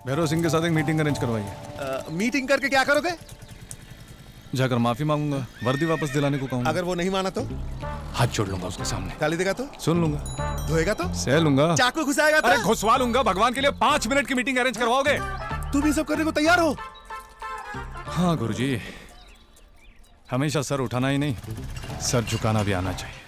भैरव सिंह के साथ एक मीटिंग अरेंज करवाइए। मीटिंग करके क्या करोगे? जाकर माफी मांगूंगा, वर्दी वापस दिलाने को कहूंगा। अगर वो नहीं माना तो? हाथ जोड़ लूंगा उसके सामने। गाली देगा तो? सुन लूंगा। धोएगा तो? सह लूंगा। चाकू घुसाएगा तो? अरे घुसवा लूंगा। भगवान के लिए 5 मिनट की मीटिंग अरेंज करवाओगे? तुम ये सब करने को तैयार हो? हाँ गुरुजी, हमेशा सर उठाना ही नहीं, सर झुकाना भी आना चाहिए।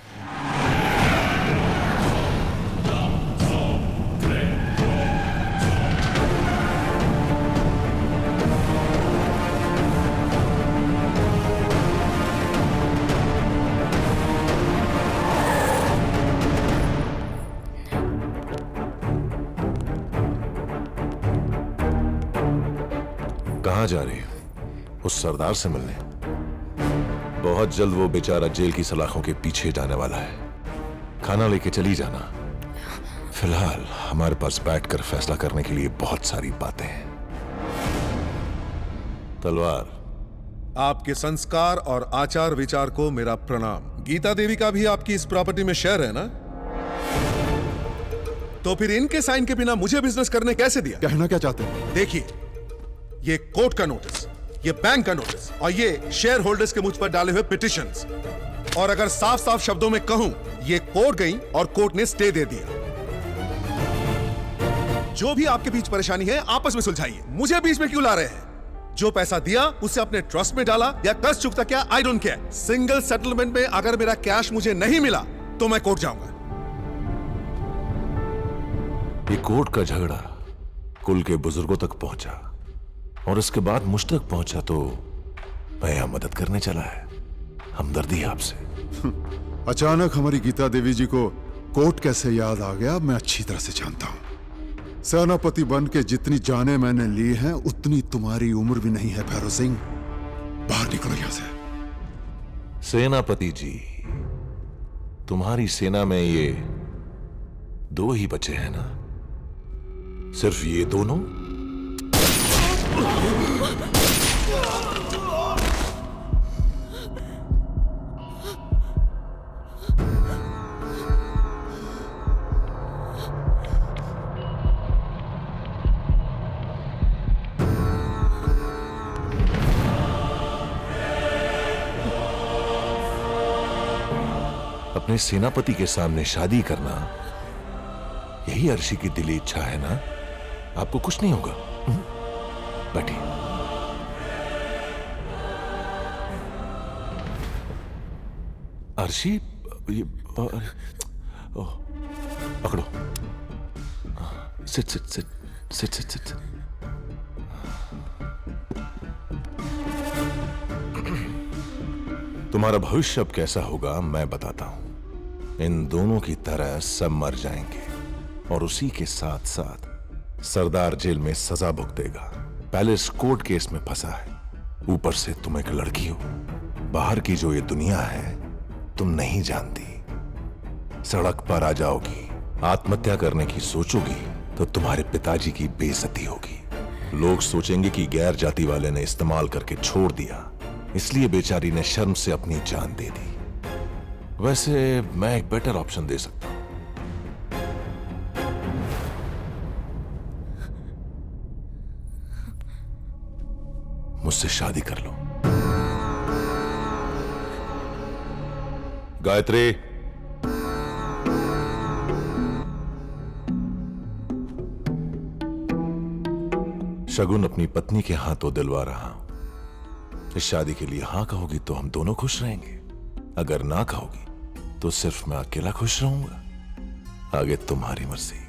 कहाँ जा रही हो? उस सरदार से मिलने? बहुत जल्द वो बेचारा जेल की सलाखों के पीछे जाने वाला है। खाना लेके चली जाना। फिलहाल हमारे पास बैठकर फैसला करने के लिए बहुत सारी बातें हैं। तलवार, आपके संस्कार और आचार विचार को मेरा प्रणाम। गीता देवी का भी आपकी इस प्रॉपर्टी में शेयर है ना? तो फिर इनके साइन के बिना मुझे बिजनेस करने कैसे दिया? कहना क्या चाहते हैं? देखिए, ये कोर्ट का नोटिस, ये बैंक का नोटिस और ये शेयर होल्डर्स के मुझ पर डाले हुए पिटिशंस, और अगर साफ साफ शब्दों में कहूं, ये कोर्ट गई और कोर्ट ने स्टे दे दिया। जो भी आपके बीच परेशानी है आपस में सुलझाइए, मुझे बीच में क्यों ला रहे हैं? जो पैसा दिया उसे अपने ट्रस्ट में डाला या कर्ज चुकता किया, I don't care. Single settlement में अगर मेरा कैश मुझे नहीं मिला तो मैं कोर्ट जाऊंगा। ये कोर्ट का झगड़ा कुल के बुजुर्गों तक पहुंचा और इसके बाद मुझ तक पहुंचा तो मैं यहां मदद करने चला है। हमदर्दी है आपसे। अचानक हमारी गीता देवी जी को कोर्ट कैसे याद आ गया, मैं अच्छी तरह से जानता हूं। सेनापति बन के जितनी जानें मैंने ली हैं उतनी तुम्हारी उम्र भी नहीं है भैरव सिंह। बाहर निकलो यहां से। सेनापति जी, तुम्हारी सेना में ये 2 ही बचे हैं ना? सिर्फ ये दोनों? अपने सेनापति के सामने शादी करना, यही अर्शी की दिली इच्छा है ना? आपको कुछ नहीं होगा। बैठिए। अर्शी, ये पकड़ो। Sit sit sit sit sit sit. तुम्हारा भविष्य अब कैसा होगा मैं बताता हूं। इन दोनों की तरह सब मर जाएंगे और उसी के साथ साथ सरदार जेल में सजा भुगतेगा। पैलेस कोर्ट केस में फंसा है, ऊपर से तुम एक लड़की हो। बाहर की जो ये दुनिया है तुम नहीं जानती। सड़क पर आ जाओगी, आत्महत्या करने की सोचोगी तो तुम्हारे पिताजी की बेइज्जती होगी। लोग सोचेंगे कि गैर जाति वाले ने इस्तेमाल करके छोड़ दिया, इसलिए बेचारी ने शर्म से अपनी जान दे दी। वैसे मैं एक बेटर ऑप्शन दे सकता हूं। मुझसे शादी कर लो। गायत्री, शगुन अपनी पत्नी के हाथों दिलवा रहा हूं। इस शादी के लिए हां कहोगी तो हम दोनों खुश रहेंगे, अगर ना कहोगी तो सिर्फ मैं अकेला खुश रहूंगा। आगे तुम्हारी मर्जी।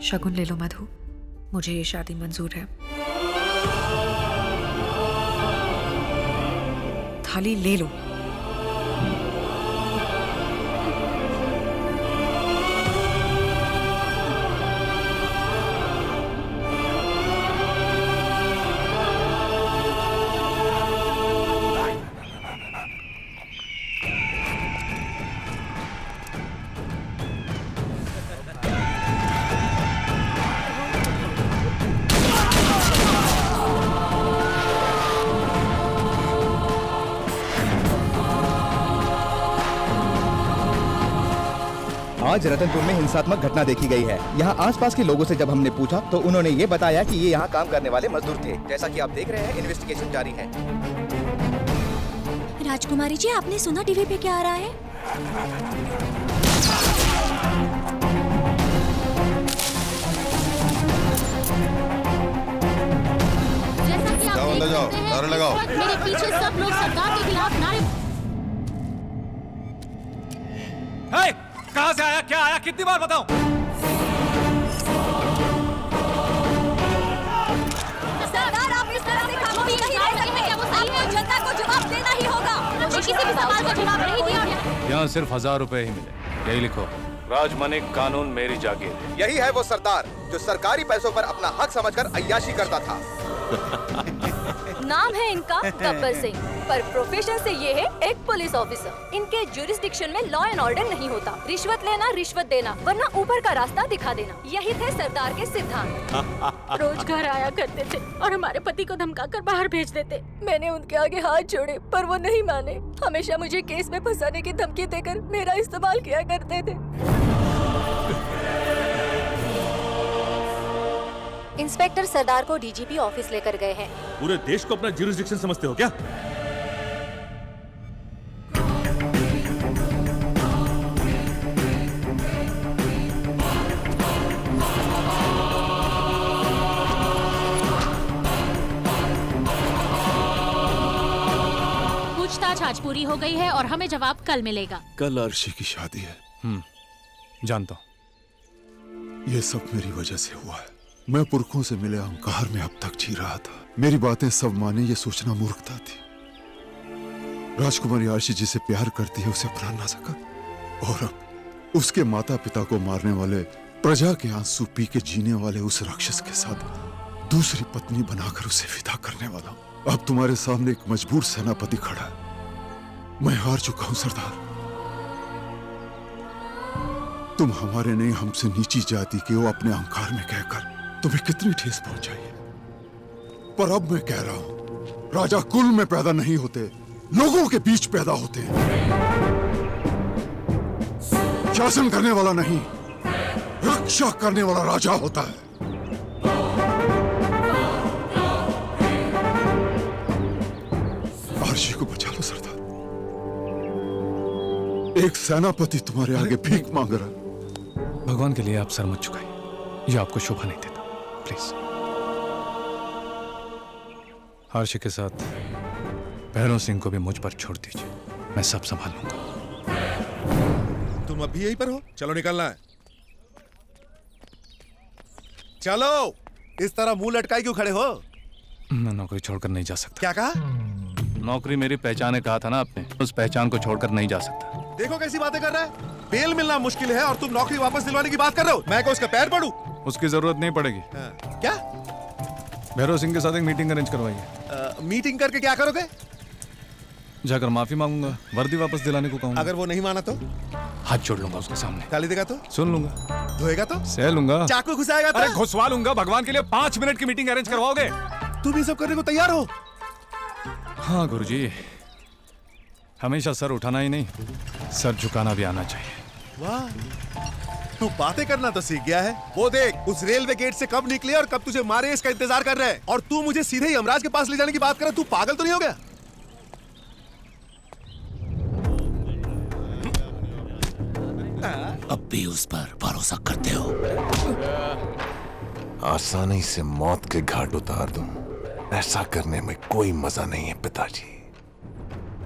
शगुन ले लो मधु, मुझे ये शादी मंजूर है। थाली ले लो। आज रतनपुर में हिंसात्मक घटना देखी गई है। यहाँ आसपास के लोगों से जब हमने पूछा तो उन्होंने ये बताया कि ये यहाँ काम करने वाले मजदूर थे। जैसा कि आप देख रहे हैं, इन्वेस्टिगेशन जारी है। राजकुमारी जी, आपने सुना टीवी पे क्या आ रहा है? जैसा कि आप देख सकते हैं, लगाओ। मेरे पीछे सब लोग सरकार के खिलाफ नारे। कहाँ से आया, क्या आया, कितनी बार बताऊं? सरदार, आप इस तरह से खामोश नहीं रह सकते। आपको जनता को जवाब देना ही होगा। मुझे किसी भी सवाल का जवाब नहीं दिया। यहाँ सिर्फ 1000 रुपए ही मिले, यही लिखो। राजमनिक कानून मेरी जागीर। यही है वो सरदार जो सरकारी पैसों पर अपना हक समझकर अय्याशी करता था। नाम है इनका गब्बर सिंह, पर प्रोफेशन से ये है एक पुलिस ऑफिसर। इनके जुरिस्डिक्शन में लॉ एंड ऑर्डर नहीं होता। रिश्वत लेना, रिश्वत देना, वरना ऊपर का रास्ता दिखा देना, यही थे सरदार के सिद्धांत। रोज घर आया करते थे और हमारे पति को धमकाकर बाहर भेज देते। मैंने उनके आगे हाथ जोड़े पर वो नहीं माने। हमेशा मुझे केस में फंसाने की धमकी देकर मेरा इस्तेमाल किया करते थे। इंस्पेक्टर सरदार को डीजीपी ऑफिस लेकर गए हैं। पूरे देश को अपना ज्यूरिसडिक्शन समझते हो क्या? पूछताछ आज पूरी हो गई है और हमें जवाब कल मिलेगा। कल अर्शी की शादी है। जानता हूँ। ये सब मेरी वजह से हुआ है। मैं पुरखों से मिले अहंकार में अब तक जी रहा था। मेरी बातें सब माने, ये सोचना मूर्खता थी। राजकुमारी आरशी जिसे प्यार करती है उसे अपना ना सका, और अब उसके माता पिता को मारने वाले, प्रजा के आंसू पी के जीने वाले उस राक्षस के साथ दूसरी पत्नी बनाकर उसे विदा करने वाला हूं। अब तुम्हारे सामने एक मजबूर सेनापति खड़ा है। मैं हार चुका हूं सरदार। तुम हमारे नहीं, हमसे नीची जाति के हो अपने अहंकार में कहकर तुम्हें कितनी ठेस पहुंचाई है। पर अब मैं कह रहा हूं, राजा कुल में पैदा नहीं होते, लोगों के बीच पैदा होते हैं। शासन करने वाला नहीं, रक्षा करने वाला राजा होता है। आरशी को बचा लो सरदार। एक सेनापति तुम्हारे आगे भीख मांग रहा है। भगवान के लिए आप सर मत झुकाइए, ये आपको शोभा नहीं देता। प्लीज। हर्ष के साथ भैरव सिंह को भी मुझ पर छोड़ दीजिए, मैं सब संभाल लूंगा। तुम अभी यहीं पर हो? चलो निकलना है। चलो, इस तरह मुंह लटकाए क्यों खड़े हो? मैं नौकरी छोड़कर नहीं जा सकता। क्या कहा? नौकरी मेरी पहचान है, कहा था ना आपने। उस पहचान को छोड़कर नहीं जा सकता। देखो कैसी बातें कर रहा है। बेल मिलना मुश्किल है और तुम नौकरी वापस दिलवाने की बात कर रहे हो। मैं क्या उसका पैर पड़ूं? उसकी जरूरत नहीं पड़ेगी। क्या? भैरव सिंह के साथ एक मीटिंग अरेंज करवाइए। मीटिंग करके क्या करोगे? जाकर माफी मांगूंगा, वर्दी वापस दिलाने को कहूंगा। अगर वो नहीं माना तो? हाथ जोड़ लूंगा उसके सामने। गाली देगा तो? सुन लूंगा। धोएगा तो? सह लूंगा। चाकू घुसाएगा तो? अरे घुसवा लूंगा। भगवान के लिए 5 मिनट की मीटिंग अरेंज करवाओगे? तुम ये सब करने को तैयार हो? हाँ गुरुजी, हमेशा सर उठाना ही नहीं, सर झुकाना भी आना चाहिए। वाह, तू बातें करना तो सीख गया है। वो देख, उस रेलवे गेट से कब निकले और कब तुझे मारे इसका इंतजार कर रहे हैं, और तू मुझे सीधे ही यमराज के पास ले जाने की बात कर रहा है। तू पागल तो नहीं हो गया? अब भी उस पर भरोसा करते हो? आसानी से मौत के घाट उतार दूं, ऐसा करने में कोई मजा नहीं है पिताजी।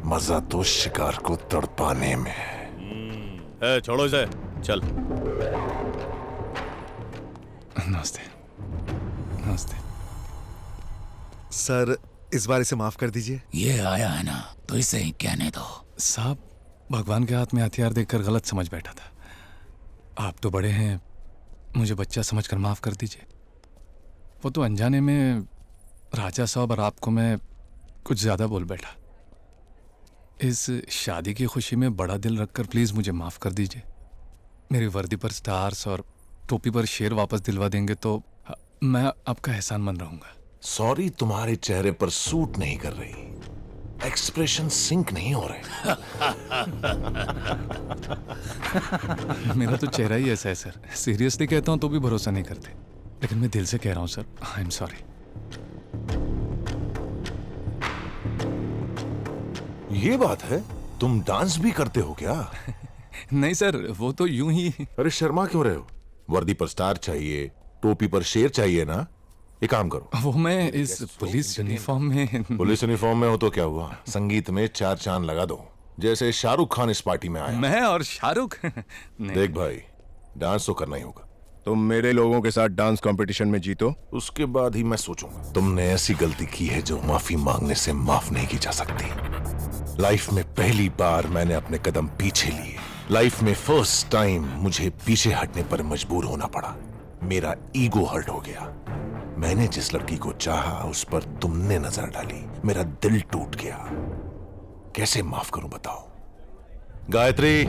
मजा तो शिकार को तड़पाने में है। छोड़ो इसे, चल। नमस्ते। नमस्ते सर, इस बार इसे माफ कर दीजिए। ये आया है ना, तो इसे ही कहने दो। साहब, भगवान के हाथ में हथियार देखकर गलत समझ बैठा था। आप तो बड़े हैं, मुझे बच्चा समझकर माफ कर दीजिए। वो तो अनजाने में राजा साहब और आपको मैं कुछ ज्यादा बोल बैठा। इस शादी की खुशी में बड़ा दिल रखकर प्लीज मुझे माफ कर दीजिए। मेरी वर्दी पर स्टार्स और टोपी पर शेर वापस दिलवा देंगे तो मैं आपका एहसान मन रहूंगा। सॉरी तुम्हारे चेहरे पर सूट नहीं कर रही। एक्सप्रेशन सिंक नहीं हो रहे। मेरा तो चेहरा ही ऐसा है सर। सीरियसली कहता हूँ तो भी भरोसा नहीं करते, लेकिन मैं दिल से कह रहा हूँ सर, आई एम सॉरी। ये बात है, तुम डांस भी करते हो क्या? नहीं सर, वो तो यूं ही। अरे शर्मा क्यों रहे हो? वर्दी पर स्टार चाहिए, टोपी पर शेर चाहिए ना। एक काम करो, वो मैं इस पुलिस यूनिफॉर्म में। पुलिस यूनिफॉर्म में हो तो क्या हुआ, संगीत में 4 चांद लगा दो, जैसे शाहरुख खान इस पार्टी में आया। मैं और शाहरुख? देख भाई, डांस तो करना ही होगा। तुम मेरे लोगों के साथ डांस कंपटीशन में जीतो, उसके बाद ही मैं सोचूंगा। तुमने ऐसी गलती की है जो माफी मांगने से माफ नहीं की जा सकती। लाइफ में पहली बार मैंने अपने कदम पीछे लिए। लाइफ में फर्स्ट टाइम मुझे पीछे हटने पर मजबूर होना पड़ा। मेरा ईगो हर्ट हो गया। मैंने जिस लड़की को चाहा उस पर तुमने नजर डाली, मेरा दिल टूट गया। कैसे माफ करूं बताओ? गायत्री,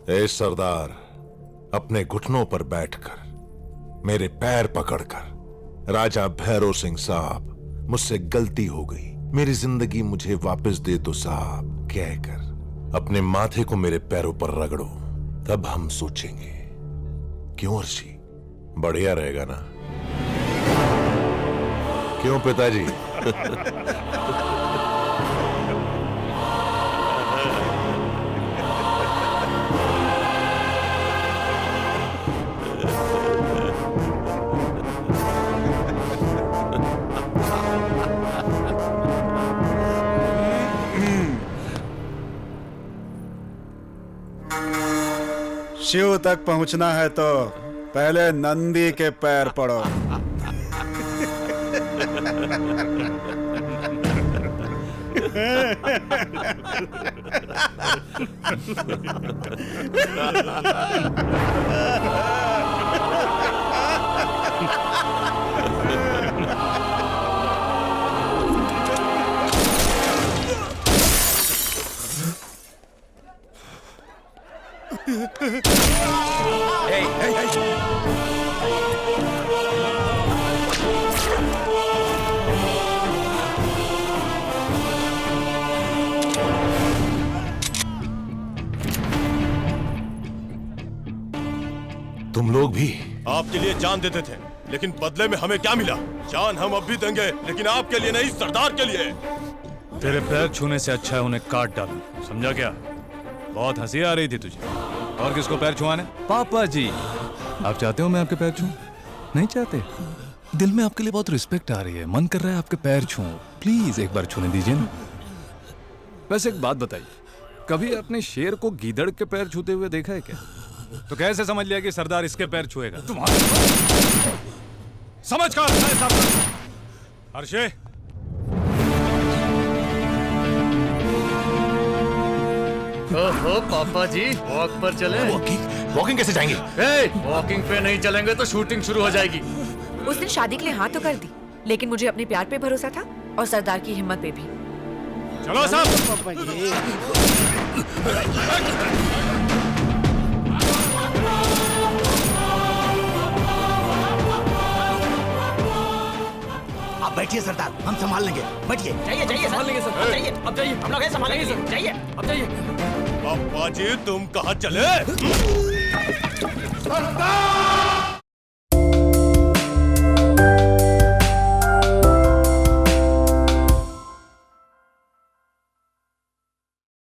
ए सरदार, अपने घुटनों पर बैठकर, मेरे पैर पकड़कर, राजा भैरव सिंह साहब, मुझसे गलती हो गई, मेरी जिंदगी मुझे वापस दे दो साहब कहकर अपने माथे को मेरे पैरों पर रगड़ो, तब हम सोचेंगे। क्यों अर्शी, बढ़िया रहेगा ना? क्यों पिताजी? शिव तक पहुंचना है तो पहले नंदी के पैर पड़ो। तुम लोग भी आपके लिए जान देते थे, लेकिन बदले में हमें क्या मिला? जान हम अब भी देंगे, लेकिन आपके लिए नहीं, सरदार के लिए। तेरे पैर छूने से अच्छा है उन्हें काट डालूं, समझा क्या? बहुत हंसी आ रही थी तुझे। और किसको पैर छुआने? पापा जी। आप चाहते हो मैं आपके पैर छूं? नहीं चाहते? दिल में आपके लिए बहुत रिस्पेक्ट आ रही है, मन कर रहा है आपके पैर छूं। प्लीज एक बार छूने दीजिए ना। वैसे एक बात बताइए, कभी आपने शेर को गीदड़ के पैर छूते हुए देखा है क्या? तो कैसे समझ लिया कि सरदार इसके पैर छुएगा? समझ का हर्षे, ओहो पापा जी, वॉक पर चले। वॉकिंग कैसे जाएंगे? वॉकिंग पे नहीं चलेंगे तो शूटिंग शुरू हो जाएगी। उसने शादी के लिए हाँ तो कर दी, लेकिन मुझे अपने प्यार पे भरोसा था और सरदार की हिम्मत पे भी। चलो साहब। पापा जी, आप बैठिए सरदार, हम संभाल लेंगे। बैठिए। जाइए जाइए, संभाल लेंगे सर। जाइए, अब जाइए, हम लोग हैं, संभालेंगे सर। जाइए, अब जाइए। पापा जी, तुम कहाँ चले? सरदार!